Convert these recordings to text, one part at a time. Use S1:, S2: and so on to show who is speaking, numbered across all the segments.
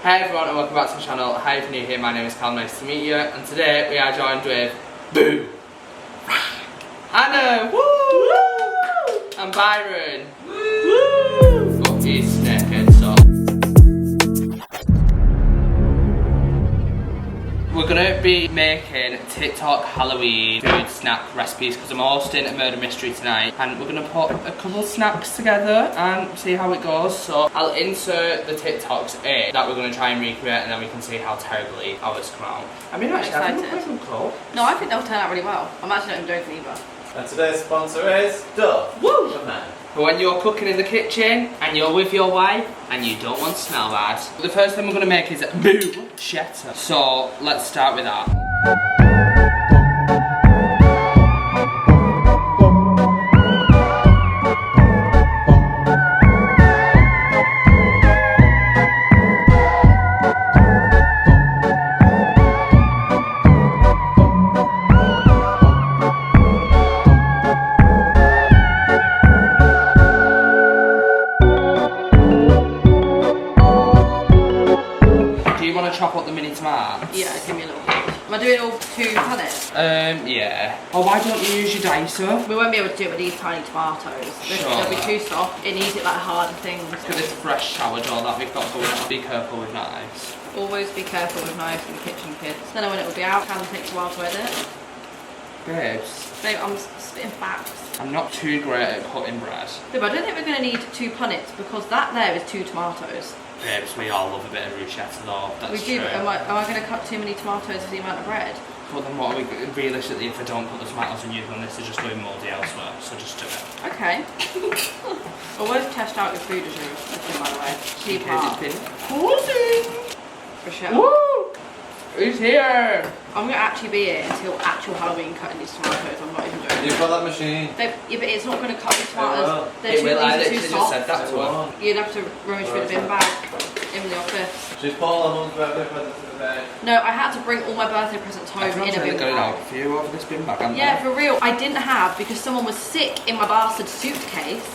S1: Hi everyone and welcome back to the channel. Hi if you're new here, my name is Cal, nice to meet you. And today we are joined with Boo, Anna, woo, and Byron, woo. Oh, he's naked, so we're gonna be making TikTok Halloween food snack recipes because I'm hosting a murder mystery tonight, and we're gonna put a couple snacks together and see how it goes. So I'll insert the TikToks in that we're gonna try and recreate, and then we can see how terribly ours come out. I mean, actually, I think we're quite cool.
S2: No, I think they'll turn out really well. I'm actually not even joking either.
S3: And today's sponsor is Duff.
S1: Woo!
S3: The man.
S1: For when you're cooking in the kitchen and you're with your wife and you don't want to smell bad. The first thing we're going to make is booschetta. So let's start with that. Chop up the mini tomatoes?
S2: Yeah, give me a little bit. Am I doing all 2 pallets?
S1: Yeah. Oh, why don't you use your dicer?
S2: We won't be able to do it with these tiny tomatoes. They'll be too soft. It needs it like hard things.
S1: Look at this fresh sourdough that we've got going on. Be careful with knives.
S2: Always be careful with knives in the kitchen, kids. Don't know when it will be out. It takes a while to edit.
S1: Babes.
S2: Babe, I'm spitting facts.
S1: I'm not too great at cutting bread.
S2: Babe, I don't think we're going to need 2 punnets because that there is 2 tomatoes.
S1: Babes, we all love a bit of bruschetta though. That's
S2: we do,
S1: true.
S2: but am I going to cut too many tomatoes for the amount of bread?
S1: But then what are we, realistically, if I don't put the tomatoes in using this, they're just going mouldy elsewhere, so just do it.
S2: Okay. Always test out your food as you, by the way. Cheap part. Bruschetta.
S1: Woo! Who's here?
S2: I'm going to actually be here until actual Halloween cutting these tomatoes. I'm not even joking.
S3: You've got that machine.
S2: Yeah, but it's not going to cut the tomatoes.
S1: It will. I
S2: They're too
S1: literally just
S2: soft.
S1: said that to her.
S2: You'd have to rummage through the bin bag in the office.
S3: She's put all her mum's birthday presents in the bag.
S2: No, I had to bring all my birthday presents home in a bin
S1: going
S2: bag.
S1: out for you over this bin bag,
S2: Yeah, for real. I didn't have, because someone was sick in my bastard suitcase.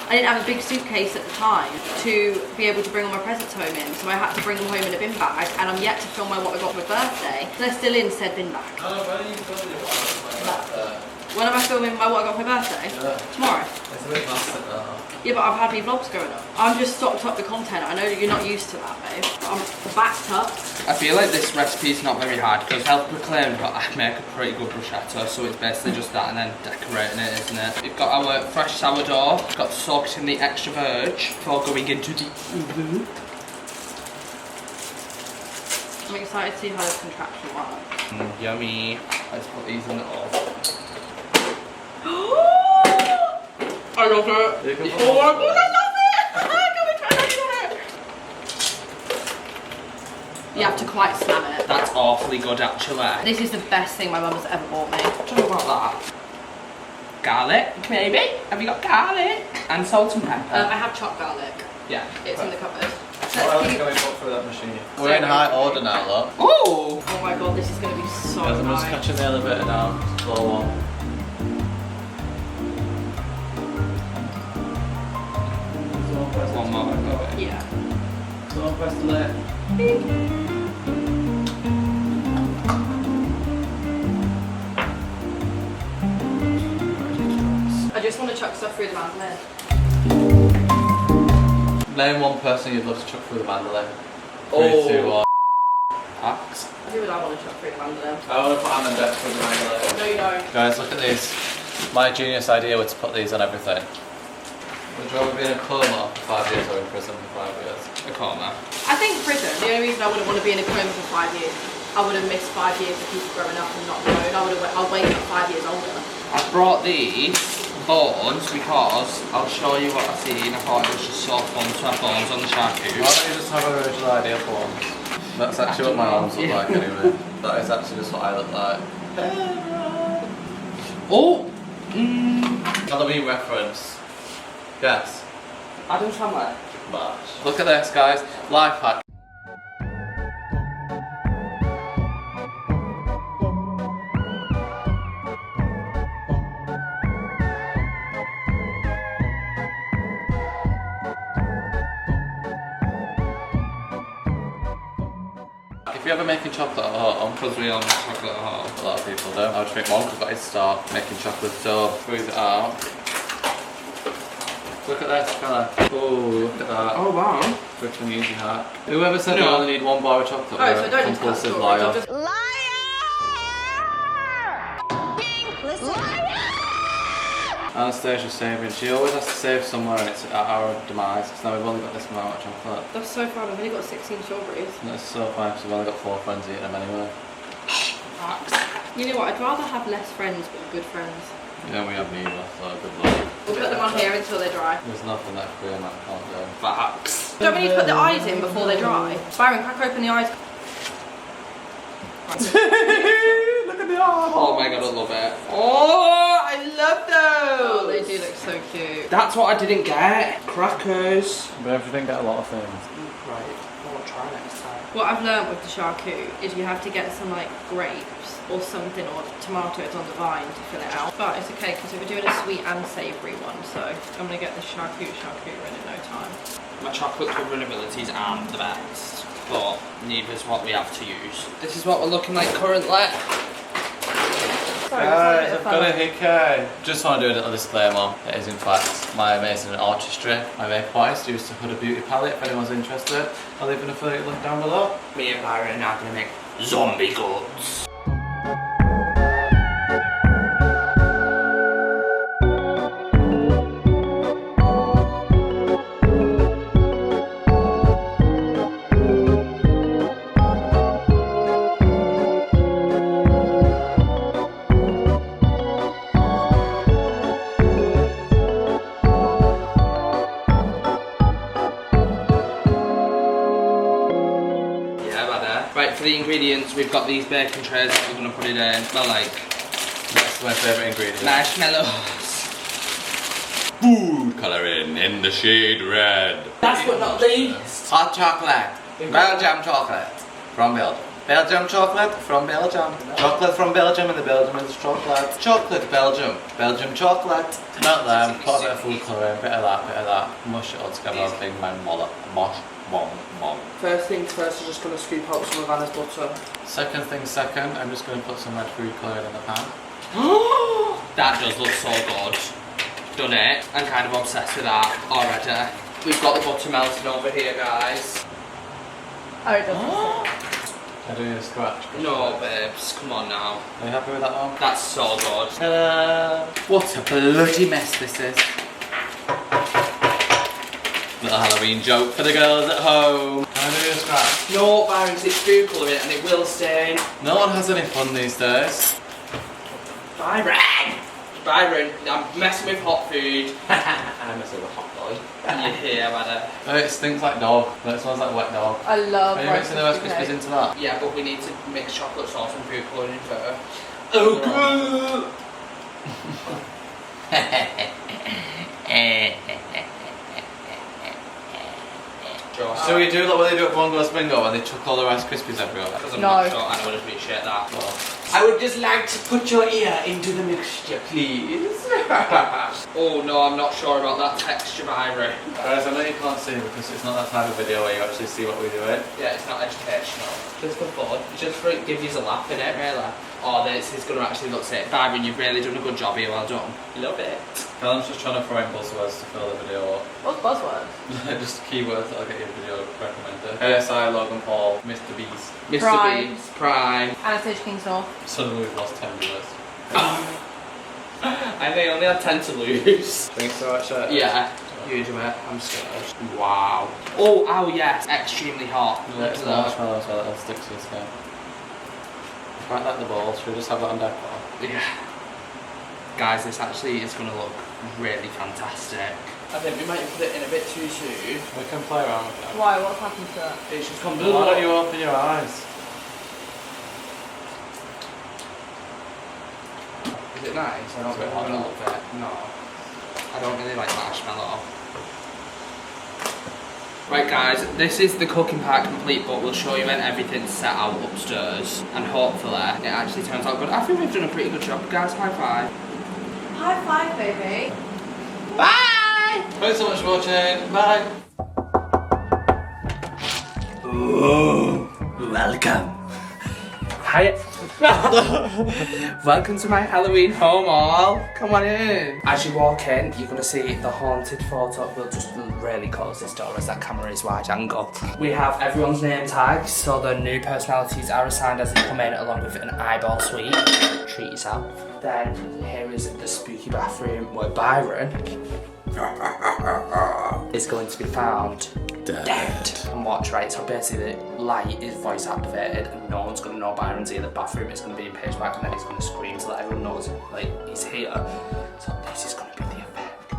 S2: I didn't have a big suitcase at the time to be able to bring all my presents home in, so I had to bring them home in a bin bag, and I'm yet to film what I got for my birthday. They're still in said bin bag.
S3: Oh, when are you filming your birthday?
S2: When am I filming what I got for my birthday?
S3: Yeah.
S2: Tomorrow.
S3: It's a bit massive now.
S2: Yeah, but I've had my vlogs going up. I'm just stocked up with content. I know that you're not used to that, babe. I'm backed up.
S1: I feel like this recipe's not very hard because self-proclaimed, but I make a pretty good bruschetta, so it's basically just that and then decorating it, isn't it? We've got our fresh sourdough, got soaked in the extra virgin before going into the oven.
S2: I'm excited to see how this contraption works.
S1: Yummy. Let's put these in the oven. I love it! Oh my god, I love it! Can we try that again?
S2: You have to quite slam it.
S1: That's awfully good actually.
S2: This is the best thing my mum has ever bought me.
S1: What do you know about that? Garlic, maybe? Have you got garlic? And salt and pepper?
S2: I have chopped garlic.
S1: Yeah.
S2: It's in the cupboard.
S3: What else can we put through that machine? We're in high order now, look.
S1: Oh!
S2: Oh my god, this is going to be so
S3: Guys, I'm just
S2: nice.
S3: catching the elevator now. Slow one.
S1: One more.
S2: Yeah.
S3: Don't press the lid.
S2: I just want to chuck stuff through the mandolin.
S3: Name one person you'd love to chuck through the mandolin.
S1: Oh.
S3: 3, 2, 1.
S1: Axe.
S2: Who would I want to chuck through the mandolin?
S3: I want to put Anna and Dex through the mandolin.
S2: No, you don't.
S3: Guys, look at these. My genius idea was to put these on everything. Would you rather be in a coma for 5 years or in prison for 5 years?
S1: A coma.
S2: I think prison, the only reason I wouldn't want to be in a coma for 5 years, I would have missed 5 years of people growing up and not known. I'll wake up 5 years older.
S1: I brought these bones because I'll show you what I seen. I thought it was just so fun to have bones on the
S3: Why
S1: charcuterie.
S3: don't you just have an original idea for one? That's actually what my arms look like anyway. That is actually just what I look like.
S1: Oh!
S3: Halloween reference. Guess.
S1: Adam Sandler.
S3: Look at this, guys. Life hack. fact, if you're ever making chocolate at home,
S1: Because we all make chocolate at home.
S3: a lot of people do. I would think my uncle got his start making chocolate, so squeeze it out. Look at this colour. Oh, look at that.
S1: Oh wow.
S3: Such an easy hack. Whoever said
S1: No.
S3: you only need 1 bar of chocolate,
S2: Oh,
S3: were
S2: so
S3: a
S2: don't need to cut
S3: compulsive
S2: strawberries,
S3: liar.
S2: I'll just...
S3: Anastasia's saving. She always has to save somewhere and it's at our demise. So now we've only got this amount of chocolate.
S2: That's so fun, I've only got 16 strawberries.
S3: And that's so fine because we've only got 4 friends eating them anyway.
S2: You know what, I'd rather have less friends but good friends.
S3: Yeah, we have neither, so good luck.
S2: We'll put them on here until they dry.
S3: There's nothing that Korean man can't do.
S1: Facts.
S2: Don't we need to put the eyes in before they dry? Byron, crack open the eyes.
S3: Look at the arm!
S1: Oh my god, I love it. Oh, I love those.
S2: Oh, they do look so cute.
S1: That's what I didn't get. Crackers.
S3: But if you didn't get a lot of things.
S1: Right, I'll try next time.
S2: What I've learned with the charcuterie is you have to get some like grapes or something or tomatoes on the vine to fill it out. But it's okay because we're doing a sweet and savoury one, so I'm gonna get the charcuterie in no time.
S1: My chocolate covering abilities aren't the best, but neither is what we have to use. This is what we're looking like currently.
S2: Sorry,
S3: Guys, I've got a hickey. Just want to do a little disclaimer. It is in fact my amazing artistry. My makeup artist used to Huda Beauty palette if anyone's interested. I'll leave an affiliate link down below.
S1: Me and Byron are going to make zombie goods. Right, for the ingredients, we've got these baking trays that we're going to put it in. Smell like
S3: That's my favourite ingredient.
S1: marshmallows.
S3: Food colouring in the shade red.
S1: Last but not least,
S3: Hot chocolate. Belgium chocolate. From Belgium. Belgium chocolate from Belgium. Chocolate from Belgium and the Belgium is chocolate. Chocolate Belgium. Belgium chocolate. Melt them, put a bit of food colouring, bit of that. Mush it all together, big man moller. Mosh, bomb.
S1: first things first, I'm just going to scoop out some of Anna's butter.
S3: Second thing second, I'm just going to put some red food colouring in the pan.
S1: That does look so good. Done it. I'm kind of obsessed with that already. We've got the butter melting over here, guys.
S2: Oh, it doesn't.
S3: I do need a scratch.
S1: No, babes, come on now.
S3: Are you happy with that one?
S1: That's so good.
S3: Ta-da!
S1: What a bloody mess this is.
S3: Little Halloween joke for the girls at home. Can I do a scratch?
S1: No, Byron, it's food colouring and it will stain.
S3: No one has any fun these days.
S1: Byron! Byron, I'm messing with hot food. I'm messing with hot boy. You're here, madam.
S3: Oh, it stinks like dog. No, it smells like wet dog.
S2: I love
S3: Are you mixing the Rice Krispies into that?
S1: Yeah, but we need to mix chocolate sauce and food colouring first. Oh,
S3: So we do like what they do at Bongo's Bingo when they chuck all the Rice Krispies everywhere?
S1: Because I'm
S2: No.
S1: not sure I would have been shit that.
S3: Well,
S1: I would just like to put your ear into the mixture, please. Oh no, I'm not sure about that texture, Byron.
S3: guys, I know you can't see because it's not that type of video where you actually see what we're doing.
S1: Yeah, it's not educational. Just for fun. Just for it give you a laugh in it, really. Oh, this is going to actually look sick. Byron, you've really done a good job here, well done. Love it.
S3: Callum's just trying to throw in buzzwords to fill the video up.
S2: What's buzzword?
S3: Just keywords that'll get your video recommended. ASI, Logan Paul, Mr. Beast.
S1: Mr.
S2: Prime.
S1: Beast, Prime.
S2: Anastasia Kingsnorth.
S3: Suddenly we've lost 10 viewers.
S1: And they only had 10 to lose.
S3: Thanks so much.
S1: Yeah. You do it. I'm scared. Wow. Oh yes. Extremely hot.
S3: Yeah, it's marshmallow as well, it'll stick to your skin. Quite like the balls, should we just have that on deck?
S1: Yeah. Guys, this actually is going to look really fantastic. I think we might have put it in a bit too soon.
S3: We can play around with that.
S2: Why? What's happened to it?
S1: It's just come
S3: Why don't you open your eyes?
S1: Is it nice? I don't
S3: It's a bit
S1: really
S3: hot,
S1: love it. No. I don't really like marshmallow. Right guys, this is the cooking part complete, but we'll show you when everything's set out upstairs. And hopefully it actually turns out good. I think we've done a pretty good job, guys. High five.
S2: High five, baby.
S1: Bye!
S3: Thanks so much for watching. Bye.
S4: Ooh,
S3: Welcome.
S1: Hi. Welcome to my Halloween home all. Come on in. As you walk in, you're going to see the haunted photo. We'll just really close this door as that camera is wide angle. We have everyone's name tags, so the new personalities are assigned as they come in, along with an eyeball sweep. Treat yourself. Then here is the spooky bathroom where Byron is going to be found dead. And watch, right, so basically the light is voice activated and no one's going to know Byron's in the bathroom. It's going to be in pitch black and then he's going to scream so that everyone knows like he's here. So this is going to be the effect.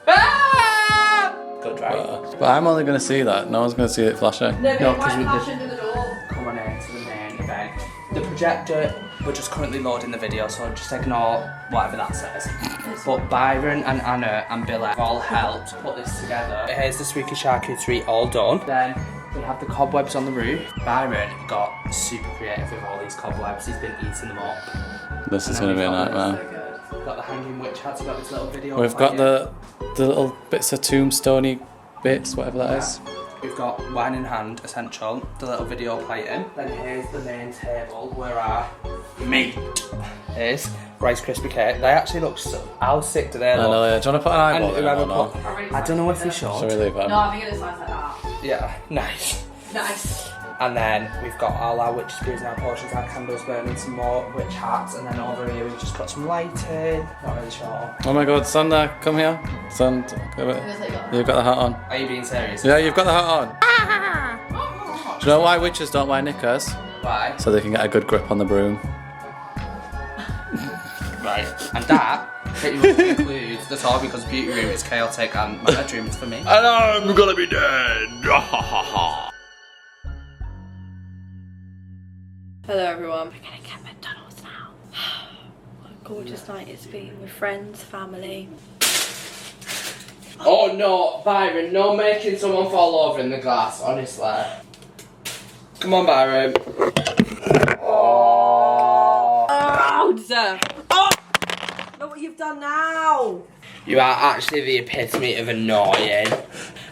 S1: Ah! Good, right?
S3: But I'm only going to see that. No one's going to see it flashing.
S2: No,
S1: No,
S2: but
S1: because
S2: why
S1: we
S2: flash
S1: did-
S2: into the door?
S1: Come on in to the main event. The projector, we're just currently loading the video, so just ignore whatever that says. But Byron and Anna and Billy have all helped put this together. Here's the spooky charcuterie all done. Then we have the cobwebs on the roof. Byron got super creative with all these cobwebs. He's been eating them up.
S3: This is going to be a nightmare.
S1: We've got the hanging witch hats. We've got this little video.
S3: We've got
S1: playing.
S3: the little bits of tombstoney bits, whatever that is.
S1: We've got wine in hand, essential, the little video plating. Then here's the main table where our meat is. Rice Krispie cake. They actually look so... How sick do they
S3: I
S1: look?
S3: know, yeah. Do you want to put an eyeball
S1: And
S3: in
S1: whoever
S3: or not?
S1: put... I don't know if we
S3: Shall we
S1: should.
S3: leave them?
S2: No, I think it looks like that.
S1: Yeah, nice.
S2: Nice.
S1: And then we've got all our witches brews and our potions, our candles burning, some more witch hats, and then over here we've just got some lighting. Not really sure.
S3: Oh my god, Sander, come here. Sander, come here. You've got the hat on.
S1: Are you being serious?
S3: Yeah, you've got the hat on. Do you know why witches don't wear knickers?
S1: Why?
S3: So they can get a good grip on the broom.
S1: Right. And that pretty much concludes the tour because beauty room is chaotic and my bedroom is for me.
S3: And I'm gonna be dead.
S2: Hello everyone. We're gonna get McDonald's now. What a gorgeous night it's been with friends, family.
S1: Oh no, Byron, no making someone fall over in the glass, honestly. Come on, Byron.
S2: Oh! Oh! Look what you've done now!
S1: You are actually the epitome of annoying.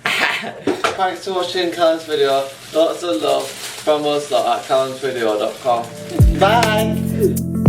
S3: Thanks for watching Callum's video. Lots of love from us lot at callumsvideo.com. Bye!